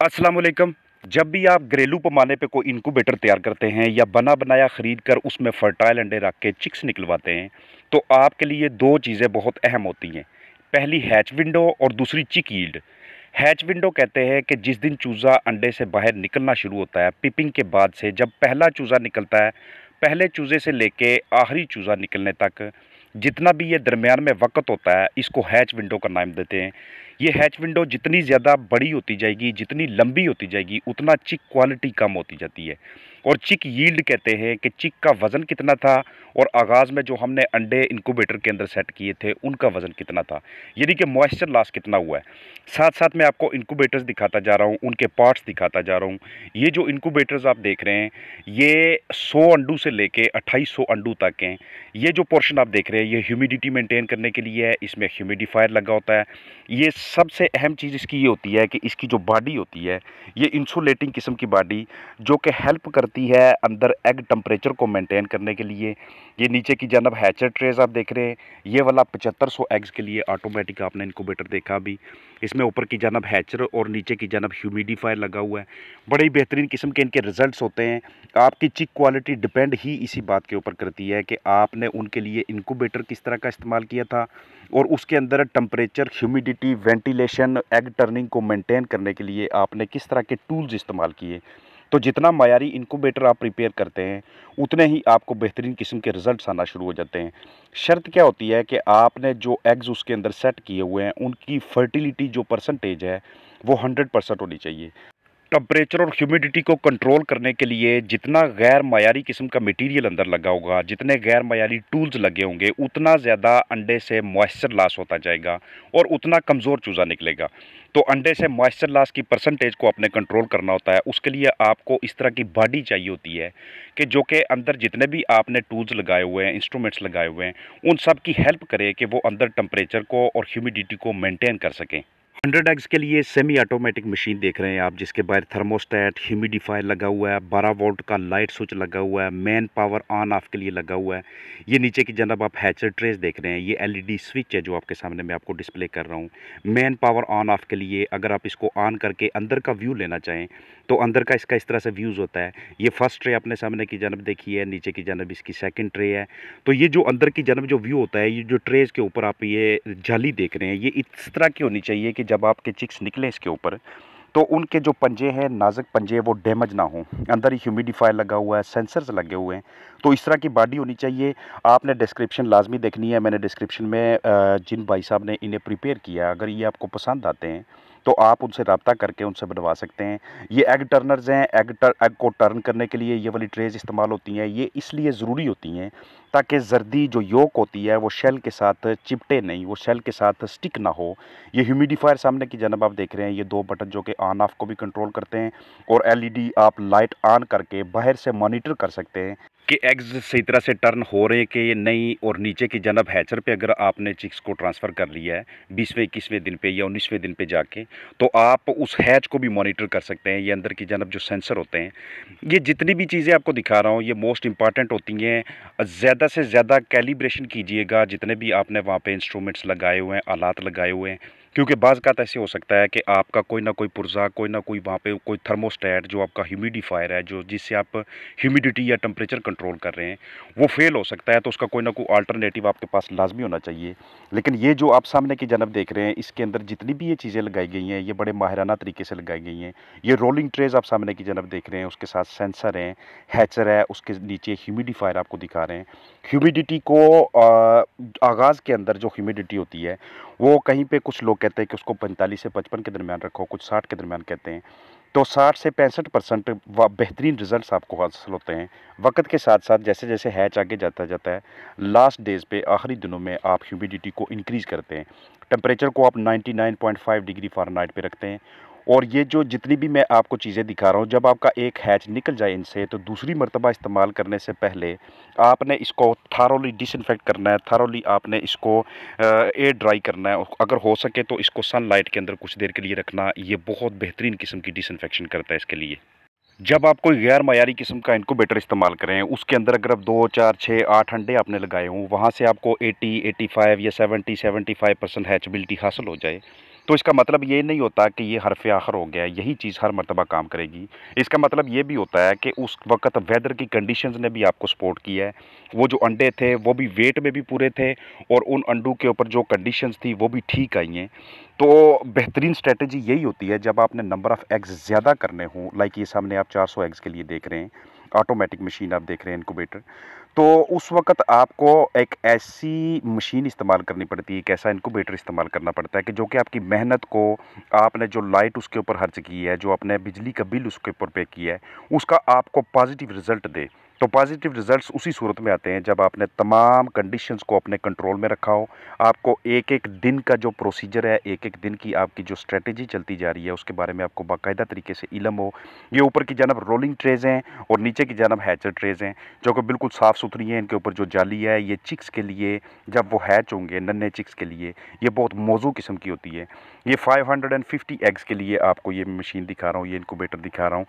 अस्सलाम वालेकुम। जब भी आप घरेलू पैमाने पे कोई इनक्यूबेटर तैयार करते हैं या बना बनाया ख़रीद कर उसमें फर्टाइल अंडे रख के चिक्स निकलवाते हैं, तो आपके लिए दो चीज़ें बहुत अहम होती हैं। पहली हैच विंडो और दूसरी चिक यील्ड। हैच विंडो कहते हैं कि जिस दिन चूज़ा अंडे से बाहर निकलना शुरू होता है, पिपिंग के बाद से जब पहला चूज़ा निकलता है, पहले चूज़े से लेके आखिरी चूज़ा निकलने तक जितना भी ये दरमियान में वक़्त होता है, इसको हैच विंडो का नाम देते हैं। ये हैच विंडो जितनी ज़्यादा बड़ी होती जाएगी, जितनी लंबी होती जाएगी, उतना चिक क्वालिटी कम होती जाती है। और चिक यील्ड कहते हैं कि चिक का वज़न कितना था और आगाज़ में जो हमने अंडे इनक्यूबेटर के अंदर सेट किए थे, उनका वज़न कितना था, यानी कि मॉइस्चर लॉस कितना हुआ है। साथ-साथ मैं आपको इनक्यूबेटर्स दिखाता जा रहा हूँ, उनके पार्ट्स दिखाता जा रहा हूँ। ये जो इनक्यूबेटर्स आप देख रहे हैं, ये 100 अंडों से लेके 2800 अंडों तक हैं। ये जो पोर्शन आप देख रहे हैं, ये ह्यूमिडिटी मेंटेन करने के लिए है, इसमें ह्यूमिडिफायर लगा होता है। ये सबसे अहम चीज़ इसकी ये होती है कि इसकी जो बॉडी होती है, ये इंसुलेटिंग किस्म की बॉडी जो कि हेल्प करती है अंदर एग टेम्परेचर को मेंटेन करने के लिए। ये नीचे की जानब हैचर ट्रेज आप देख रहे हैं, ये वाला 7500 एग्स के लिए ऑटोमेटिक आपने इनक्यूबेटर देखा अभी। इसमें ऊपर की जानब हैचर और नीचे की जानब ह्यूमिडिफायर लगा हुआ है। बड़े ही बेहतरीन किस्म के इनके रिजल्ट्स होते हैं। आपकी चिक क्वालिटी डिपेंड ही इसी बात के ऊपर करती है कि आपने उनके लिए इनक्यूबेटर किस तरह का इस्तेमाल किया था और उसके अंदर temperature, humidity, ventilation, egg turning को मेंटेन करने के लिए आपने किस तरह के टूल्स इस्तेमाल किए। तो जितना मायारी इनक्यूबेटर आप प्रिपेयर करते हैं, उतने ही आपको बेहतरीन किस्म के रिजल्ट्स आना शुरू हो जाते हैं। शर्त क्या होती है कि आपने जो एग्स उसके अंदर सेट किए हुए हैं, उनकी फर्टिलिटी जो परसेंटेज है, वो 100% होनी चाहिए। टेम्परेचर और ह्यूमिडिटी को कंट्रोल करने के लिए जितना गैर मायारी किस्म का मटेरियल अंदर लगा होगा, जितने गैर मायारी टूल्स लगे होंगे, उतना ज़्यादा अंडे से मॉइस्चर लॉस होता जाएगा और उतना कमज़ोर चूज़ा निकलेगा। तो अंडे से मॉइस्चर लॉस की परसेंटेज को आपने कंट्रोल करना होता है। उसके लिए आपको इस तरह की बॉडी चाहिए होती है कि जो कि अंदर जितने भी आपने टूल्स लगाए हुए हैं, इंस्ट्रूमेंट्स लगाए हुए हैं, उन सब की हेल्प करे कि वो अंदर टेम्परेचर को और ह्यूमिडिटी को मेंटेन कर सकें। 100 एग्स के लिए सेमी ऑटोमेटिक मशीन देख रहे हैं आप, जिसके बाहर थर्मोस्टेट, ह्यूमिडिफायर लगा हुआ है, 12 वोल्ट का लाइट स्विच लगा हुआ है, मेन पावर ऑन ऑफ के लिए लगा हुआ है। ये नीचे की जानब आप हैचर ट्रेस देख रहे हैं, ये एलईडी स्विच है जो आपके सामने मैं आपको डिस्प्ले कर रहा हूँ। मेन पावर ऑन ऑफ के लिए अगर आप इसको ऑन करके अंदर का व्यू लेना चाहें, तो अंदर का इसका इस तरह से व्यूज़ होता है। ये फर्स्ट ट्रे अपने सामने की जानब देखी है, नीचे की जानब इसकी सेकंड ट्रे है। तो ये जो अंदर की जानब जो व्यू होता है, ये जो ट्रेज के ऊपर आप ये जाली देख रहे हैं, ये इस तरह की होनी चाहिए कि जब आपके चिक्स निकले इसके ऊपर, तो उनके जो पंजे हैं, नाजुक पंजे, वो डैमेज ना हो। अंदर ही ह्यूमिडिफायर लगा हुआ है, सेंसर्स लगे हुए हैं, तो इस तरह की बॉडी होनी चाहिए। आपने डिस्क्रिप्शन लाजमी देखनी है। मैंने डिस्क्रिप्शन में जिन भाई साहब ने इन्हें प्रिपेयर किया, अगर ये आपको पसंद आते हैं तो आप उनसे रब्ता करके उनसे बनवा सकते हैं। ये एग टर्नर्स हैं। एग को टर्न करने के लिए ये वाली ट्रेज इस्तेमाल होती हैं। ये इसलिए ज़रूरी होती हैं ताकि जर्दी जो योक होती है वो शेल के साथ चिपटे नहीं, वो शेल के साथ स्टिक ना हो। ये ह्यूमिडिफायर सामने की जानब आप देख रहे हैं, ये दो बटन जो कि ऑन ऑफ को भी कंट्रोल करते हैं और एलईडी आप लाइट ऑन करके बाहर से मॉनिटर कर सकते हैं कि एग्स सही तरह से टर्न हो रहे हैं कि नहीं। और नीचे की जानब हैचर पे अगर आपने चिक्स को ट्रांसफ़र कर लिया है 20वें 21वें दिन पे या 19वें दिन पे जाके, तो आप उस हैच को भी मॉनिटर कर सकते हैं। ये अंदर की जानब जो सेंसर होते हैं, ये जितनी भी चीज़ें आपको दिखा रहा हूँ, ये मोस्ट इंपॉर्टेंट होती हैं। ज़्यादा से ज़्यादा कैलिब्रेशन कीजिएगा जितने भी आपने वहाँ पे इंस्ट्रूमेंट्स लगाए हुए हैं, आलात लगाए हुए हैं, क्योंकि बाज़ का ऐसे हो सकता है कि आपका कोई ना कोई पुर्जा, कोई ना कोई वहाँ पे कोई थर्मोस्टेट जो आपका ह्यूमिडिफायर है, जो जिससे आप ह्यूमिडिटी या टेम्परेचर कंट्रोल कर रहे हैं, वो फेल हो सकता है। तो उसका कोई ना कोई अल्टरनेटिव आपके पास लाजमी होना चाहिए। लेकिन ये जो आप सामने की जानब देख रहे हैं, इसके अंदर जितनी भी ये चीज़ें लगाई गई हैं, ये बड़े माहिराना तरीके से लगाई गई हैं। ये रोलिंग ट्रेज आप सामने की जानब देख रहे हैं, उसके साथ सेंसर हैं, हैचर है, उसके नीचे ह्यूमिडिफायर आपको दिखा रहे हैं। ह्यूमिडिटी को आगाज़ के अंदर जो ह्यूमिडिटी होती है, वो कहीं पे कुछ लोग कहते हैं कि उसको 45 से 55 के दरमियान रखो, कुछ 60 के दरमियान कहते हैं। तो 60 से 65% बेहतरीन रिजल्ट्स आपको हासिल होते हैं। वक्त के साथ साथ जैसे जैसे हैच आगे जाता है, लास्ट डेज़ पे, आखिरी दिनों में आप ह्यूमिडिटी को इंक्रीज़ करते हैं। टेम्परेचर को आप 99.5 डिग्री फ़ारेनहाइट पे रखते हैं। और ये जो जितनी भी मैं आपको चीज़ें दिखा रहा हूँ, जब आपका एक हैच निकल जाए इनसे, तो दूसरी मर्तबा इस्तेमाल करने से पहले आपने इसको थारोली डिसइंफेक्ट करना है। थारोली आपने इसको एयर ड्राई करना है। अगर हो सके तो इसको सनलाइट के अंदर कुछ देर के लिए रखना। ये बहुत बेहतरीन किस्म की डिसइंफेक्शन करता है इसके लिए। जब आप कोई गैर मायारी किस्म का इनक्यूबेटर इस्तेमाल करें, उसके अंदर अगर आप 2, 4, 6, 8 अंडे आपने लगाए हों, वहाँ से आपको 80, 85 या 70, 75% हैचबिलिटी हासिल हो जाए, तो इसका मतलब ये नहीं होता कि ये हरफ़ आखिर हो गया, यही चीज़ हर मर्तबा काम करेगी। इसका मतलब ये भी होता है कि उस वक़्त वेदर की कंडीशंस ने भी आपको सपोर्ट किया है। वो जो अंडे थे वो भी वेट में भी पूरे थे और उन अंडों के ऊपर जो कंडीशंस थी वो भी ठीक आई हैं। तो बेहतरीन स्ट्रैटेजी यही होती है जब आपने नंबर ऑफ़ एग्स ज़्यादा करने हों, लाइक ये सामने आप 400 एग्स के लिए देख रहे हैं, ऑटोमेटिक मशीन आप देख रहे हैं इनक्यूबेटर। तो उस वक़्त आपको एक ऐसी मशीन इस्तेमाल करनी पड़ती है, एक ऐसा इनक्यूबेटर इस्तेमाल करना पड़ता है कि जो कि आपकी मेहनत को, आपने जो लाइट उसके ऊपर खर्च की है, जो आपने बिजली का बिल उसके ऊपर पे किया है, उसका आपको पॉजिटिव रिज़ल्ट दे। तो पॉजिटिव रिज़ल्ट्स उसी सूरत में आते हैं जब आपने तमाम कंडीशंस को अपने कंट्रोल में रखा हो। आपको एक-एक दिन का जो प्रोसीजर है, एक-एक दिन की आपकी जो स्ट्रैटेजी चलती जा रही है, उसके बारे में आपको बाकायदा तरीके से इल्म हो। ये ऊपर की जानब रोलिंग ट्रेज़ हैं और नीचे की जानब हैचर ट्रेज़ हैं, जो कि बिल्कुल साफ़-सुथरी हैं। इनके ऊपर जो जाली है, ये चिक्स के लिए, जब वो हैच होंगे, नन्हे चिक्स के लिए, ये बहुत मौजू किस्म की होती है। ये 550 एग्स के लिए आपको ये मशीन दिखा रहा हूँ, ये इनक्यूबेटर दिखा रहा हूँ।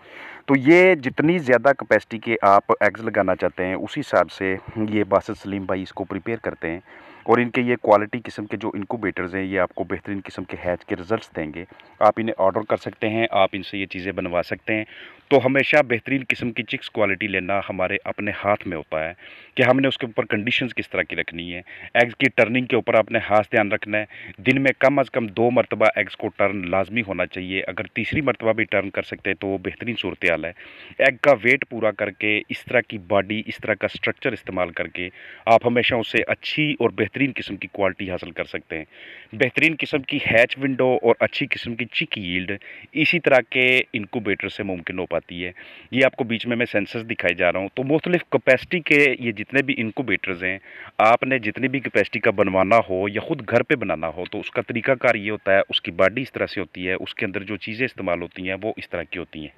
तो ये जितनी ज़्यादा कैपेसिटी के आप एग्स लगाना चाहते हैं, उसी हिसाब से ये बासित सलीम भाई इसको प्रिपेयर करते हैं। और इनके ये क्वालिटी किस्म के जो इनक्यूबेटर्स हैं, ये आपको बेहतरीन किस्म के हैच के रिज़ल्ट्स देंगे। आप इन्हें ऑर्डर कर सकते हैं, आप इनसे ये चीज़ें बनवा सकते हैं। तो हमेशा बेहतरीन किस्म की चिक्स क्वालिटी लेना हमारे अपने हाथ में होता है कि हमने उसके ऊपर कंडीशंस किस तरह की रखनी है। एग्स की टर्निंग के ऊपर आपने ख़ास ध्यान रखना है। दिन में कम अज़ कम 2 मरतबा एग्स को टर्न लाज़मी होना चाहिए। अगर तीसरी मरतबा भी टर्न कर सकते हैं तो वो बेहतरीन सूरत हाल है। एग का वेट पूरा करके, इस तरह की बॉडी, इस तरह का स्ट्रक्चर इस्तेमाल करके आप हमेशा उससे अच्छी और बेहतरीन किस्म की क्वालिटी हासिल कर सकते हैं। बेहतरीन किस्म की हैच विंडो और अच्छी किस्म की चिक यील्ड इसी तरह के इनक्यूबेटर से मुमकिन हो पाती है। ये आपको बीच में मैं सेंसर्स दिखाई जा रहा हूँ। तो मुख्तलिफ कैपेसिटी के ये जितने भी इनक्यूबेटर्स हैं, आपने जितनी भी कैपेसिटी का बनवाना हो या ख़ुद घर पे बनाना हो, तो उसका तरीकाकार ये होता है, उसकी बॉडी इस तरह से होती है, उसके अंदर जो चीज़ें इस्तेमाल होती हैं वो इस तरह की होती हैं।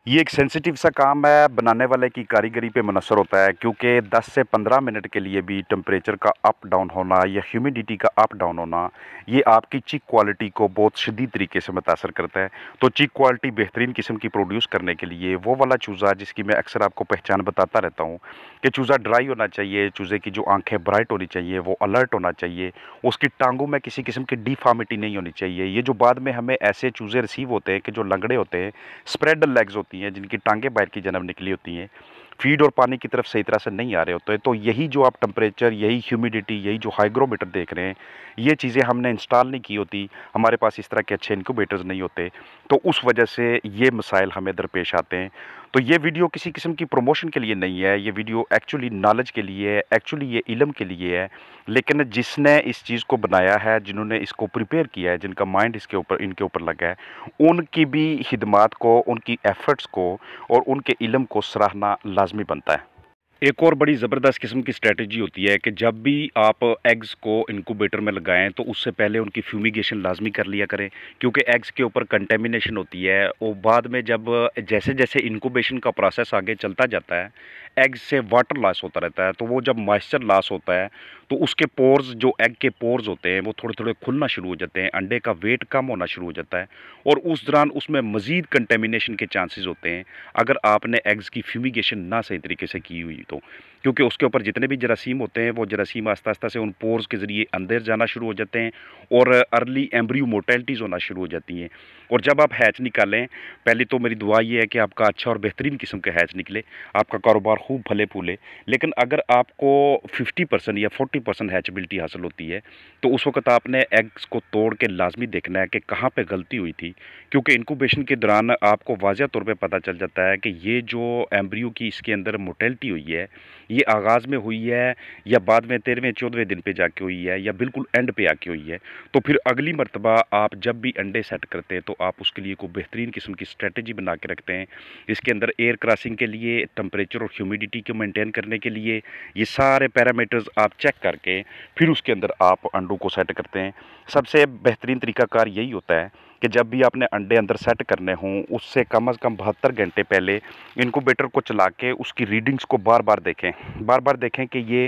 ये एक सेंसिटिव सा काम है, बनाने वाले की कारीगरी पे मुनहसर होता है, क्योंकि 10 से 15 मिनट के लिए भी टेम्परेचर का अप डाउन होना या ह्यूमिडिटी का अप डाउन होना, ये आपकी चिक क्वालिटी को बहुत शदीद तरीके से मुतासर करता है। तो चिक क्वालिटी बेहतरीन किस्म की प्रोड्यूस करने के लिए वो वाला चूज़ा, जिसकी मैं अक्सर आपको पहचान बताता रहता हूँ कि चूज़ा ड्राई होना चाहिए, चूज़े की जो आंखें ब्राइट होनी चाहिए, वो अलर्ट होना चाहिए, उसकी टांगों में किसी किस्म की डिफॉर्मिटी नहीं होनी चाहिए। ये जो बाद में हमें ऐसे चूज़े रिसीव होते हैं कि जो लंगड़े होते हैं, स्प्रेड लेग्स होती हैं, जिनकी टांगें बाहर की जानब निकली होती हैं, फीड और पानी की तरफ सही तरह से नहीं आ रहे होते, तो यही जो आप टेम्परेचर, यही ह्यूमिडिटी, यही जो हाइग्रोमीटर देख रहे हैं, ये चीज़ें हमने इंस्टॉल नहीं की होती, हमारे पास इस तरह के अच्छे इनक्यूबेटर्स नहीं होते, तो उस वजह से ये मसाइल हमें दरपेश आते हैं। तो ये वीडियो किसी किस्म की प्रमोशन के लिए नहीं है, ये वीडियो एक्चुअली नॉलेज के लिए है, एक्चुअली ये इल्म के लिए है। लेकिन जिसने इस चीज़ को बनाया है, जिन्होंने इसको प्रिपेयर किया है, जिनका माइंड इसके ऊपर, इनके ऊपर लगा है, उनकी भी खिदमात को, उनकी एफ़र्ट्स को और उनके इल्म को सराहना लाज़मी बनता है। एक और बड़ी ज़बरदस्त किस्म की स्ट्रैटेजी होती है कि जब भी आप एग्स को इनक्यूबेटर में लगाएं तो उससे पहले उनकी फ्यूमिगेशन लाजमी कर लिया करें, क्योंकि एग्स के ऊपर कंटेमिनेशन होती है। और बाद में जब जैसे जैसे इनक्यूबेशन का प्रोसेस आगे चलता जाता है, एग्स से वाटर लॉस होता रहता है, तो वो जब मॉइस्चर लॉस होता है तो उसके पोर्स, जो एग के पोर्स होते हैं, वो थोड़े थोड़े खुलना शुरू हो जाते हैं, अंडे का वेट कम होना शुरू हो जाता है और उस दौरान उसमें मज़ीद कंटेमिनेशन के चांसेस होते हैं अगर आपने एग्स की फ्यूमिगेशन ना सही तरीके से की हुई तो। क्योंकि उसके ऊपर जितने भी जरासीम होते हैं, वो जरासीम आस्ता आस्ता से उन पोर्स के ज़रिए अंदर जाना शुरू हो जाते हैं और अर्ली एम्ब्रियो मोर्टेलिटीज़ होना शुरू हो जाती हैं। और जब आप हैच निकालें, पहले तो मेरी दुआ ये है कि आपका अच्छा और बेहतरीन किस्म का हैच निकले, आपका कारोबार खूब फले फूले। लेकिन अगर आपको 50% या 40% हैचबिलिटी हासिल होती है, तो उस वक्त आपने एग्स को तोड़ के लाजमी देखना है कि कहाँ पे गलती हुई थी, क्योंकि इनक्यूबेशन के दौरान आपको वाज़ह तौर पे पता चल जाता है कि ये जो एम्ब्रियो की इसके अंदर मोर्टेलिटी हुई है, ये आगाज़ में हुई है या बाद में 13वें-14वें दिन पे जाके हुई है या बिल्कुल एंड पे आके हुई है। तो फिर अगली मर्तबा आप जब भी अंडे सेट करते हैं तो आप उसके लिए कोई बेहतरीन किस्म की स्ट्रेटजी बना के रखते हैं। इसके अंदर एयर क्रॉसिंग के लिए, टेम्परेचर और ह्यूमिडिटी को मेंटेन करने के लिए, ये सारे पैरामीटर्स आप चेक करके फिर उसके अंदर आप अंडों को सेट करते हैं। सबसे बेहतरीन तरीकाकार यही होता है कि जब भी आपने अंडे अंदर सेट करने हों, उससे कम से कम 72 घंटे पहले इनक्यूबेटर को चला के उसकी रीडिंग्स को बार बार देखें कि ये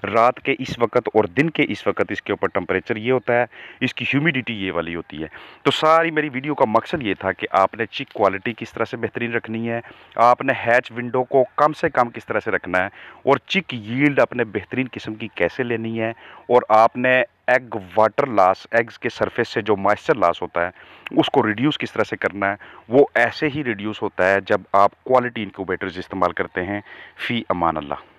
रात के इस वक्त और दिन के इस वक्त इसके ऊपर टेम्परेचर ये होता है, इसकी ह्यूमिडिटी ये वाली होती है। तो सारी मेरी वीडियो का मकसद ये था कि आपने चिक क्वालिटी किस तरह से बेहतरीन रखनी है, आपने हैच विंडो को कम से कम किस तरह से रखना है और चिक यील्ड अपने बेहतरीन किस्म की कैसे लेनी है, और आपने एग वाटर लॉस, एग्स के सरफेस से जो मॉइस्चर लॉस होता है उसको रिड्यूस किस तरह से करना है, वो ऐसे ही रिड्यूस होता है जब आप क्वालिटी इनक्यूबेटर्स इस्तेमाल करते हैं। फ़ी अमान अल्लाह।